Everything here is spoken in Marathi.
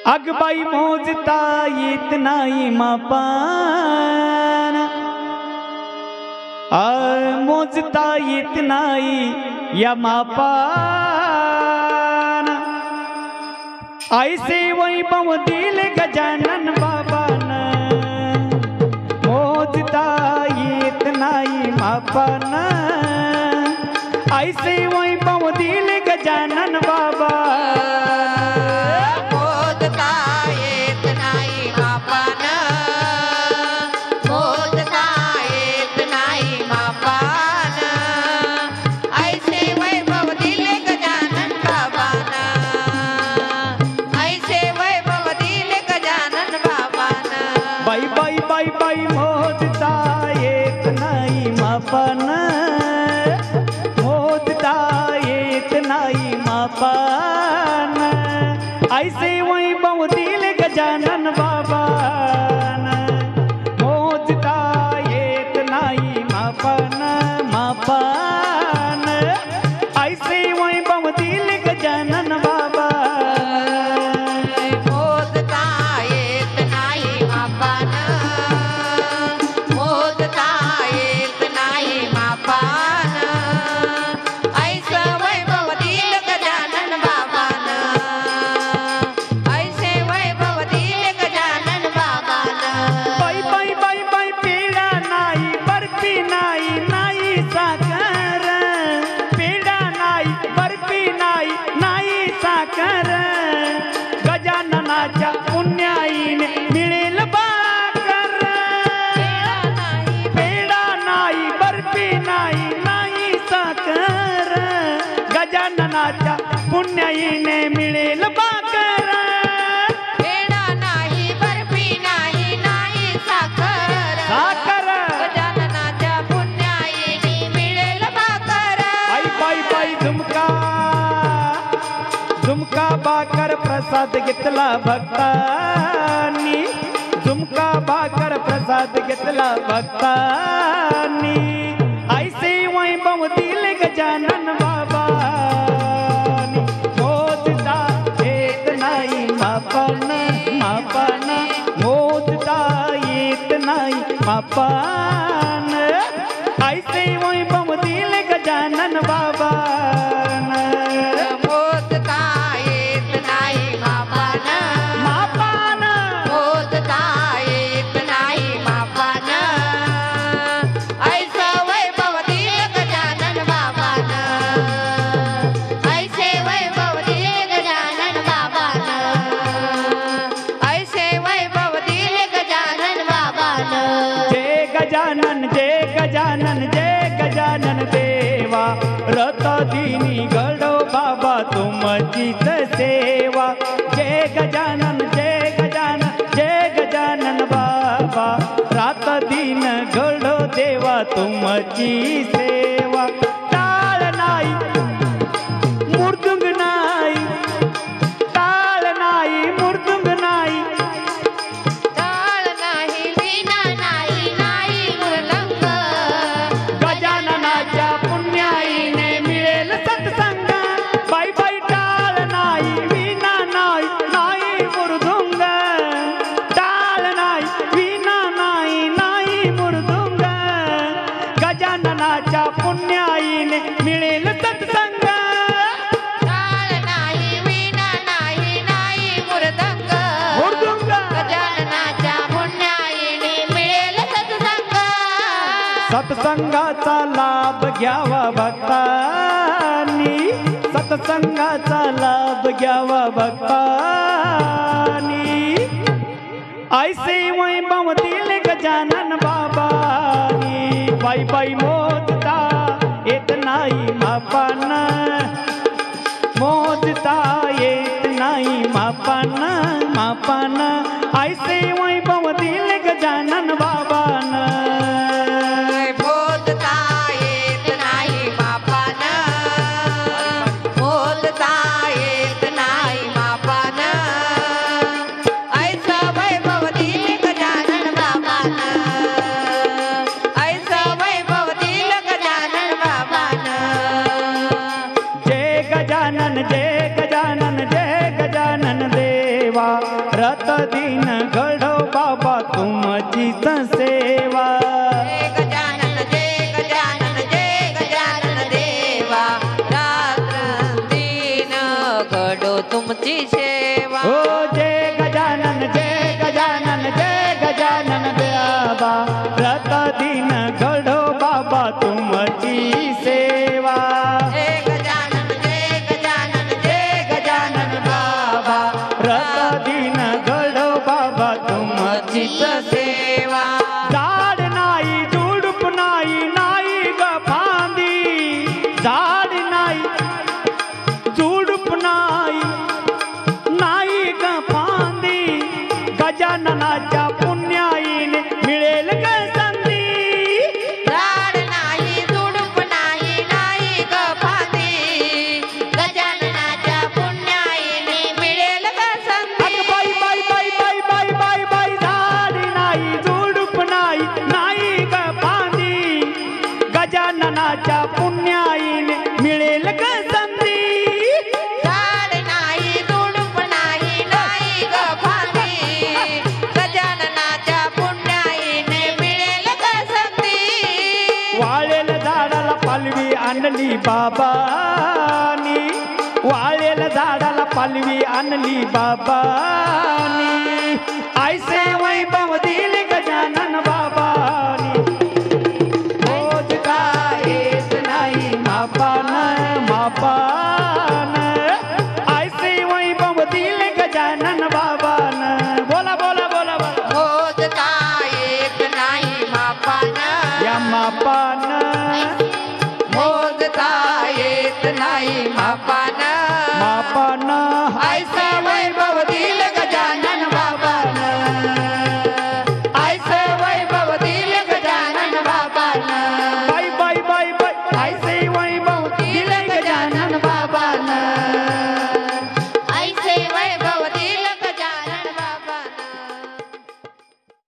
अगबाई मोजता येत नाही मापान, मोजता येत नाही या मापान। ऐसे वैभव दिले गजानन बाबान, मोजता येत नाही मापान। ऐसे वैभव दिले गजानन बाबा, मोजता येत नाही मापान, मोजता येत नाही मापान। ऐसे वैभव दिले गजानन बाबान, मोजता येत नाही मापान मापान। ऐसे वैभव दिले गजानन बाबा, गजाननाच्या पुण्याईने मिळेल भाकर। पेढा नाही, बर्फी नाही, नाही साखर। गजाननाच्या पुण्याईने मिळेल भाकर। पेढा नाही, बर्फी नाही, नाही साखर। साखर गजाननाच्या पुण्याईने मिळेल भाकर। आई बाई बाई झुमका झुमका भाकर प्रसाद घेतला भक्तांनी, झुमका भाकर प्रसाद घेतला भक्तांनी। ऐसे वैभव दिले गजानन बाबांनी, मोजता येत नाही मापान मापान, मोजता येत नाही मापान। ऐसे वैभव दिले गजानन बाबान, गजानन जय गजानन देवा। रथ दिनी घडो बाबा तुमचीच सेवा। जय गजानन जय गजानन जय गजानन बाबा। रात दिन घडो देवा तुमची सेवा। टाळ नाही, मुर्दुंग नाही, टाळ नाही, मुर्दुंग नाही, गजाननाच्या पुण्याईने मिळेल सत्संग। टाळ नाही, वीणा नाही, नाही मृदंग, मृदुंग। गजाननाच्या पुण्याईने मिळेल सत्संग। सत्संगाचा लाभ घ्यावा भक्तांनी, सत्संगाचा लाभ घ्यावा भक्तांनी। ऐसे वैभव दिले गजानन बाबांनी, बाई बाई मोजता येत नाही मापान, मोजता येत नाही मापान मापान। ऐसे वैभव दिले गजानन बाबान, मोजता येत नाही मापान, मोजता येत नाही मापान। ऐसा वैभव दिले गजानन बाबान, ऐसा वैभव दिले गजानन बाबान। जय गजानन जय गजानन जय गजानन देवा। रत दिन घडो बाबा तुमचीच सेवा जय गजानन जय गजानन देवा रात्र दिन घडो तुमची सेवा ओ जय गजानन बाबा रत दिन घडो बाबा तुमची सेवा जय गजानन बाबा रत दिन घडो बाबा तुमचीच सेवा झाड नाही झुडूप नाही नाही ग फांदी झाड नाही झुडूप नाही नाही ग फांदी गजाननाच्या पुण्याईने मिळेल ग संधी झाड नाही झुडूप नाही नाही ग फांदी गजाननाच्या पुण्याईने मिळेल ग संधी अग बाई बाई बाई बाई बाई बाई बाई झाड नाही झुडूप नाही नाही ग फांदी गजाननाच्या पुण्याईने मिळेल ग संधी झाड नाही झुडूप नाही नाही ग फांदी गजाननाच्या पुण्याईने मिळेल ग संधी वाळेल झाडाला पालवी आणली बाबानी वाळेल झाडाला पालवी आणली बाबानी ऐसे वैभव दिले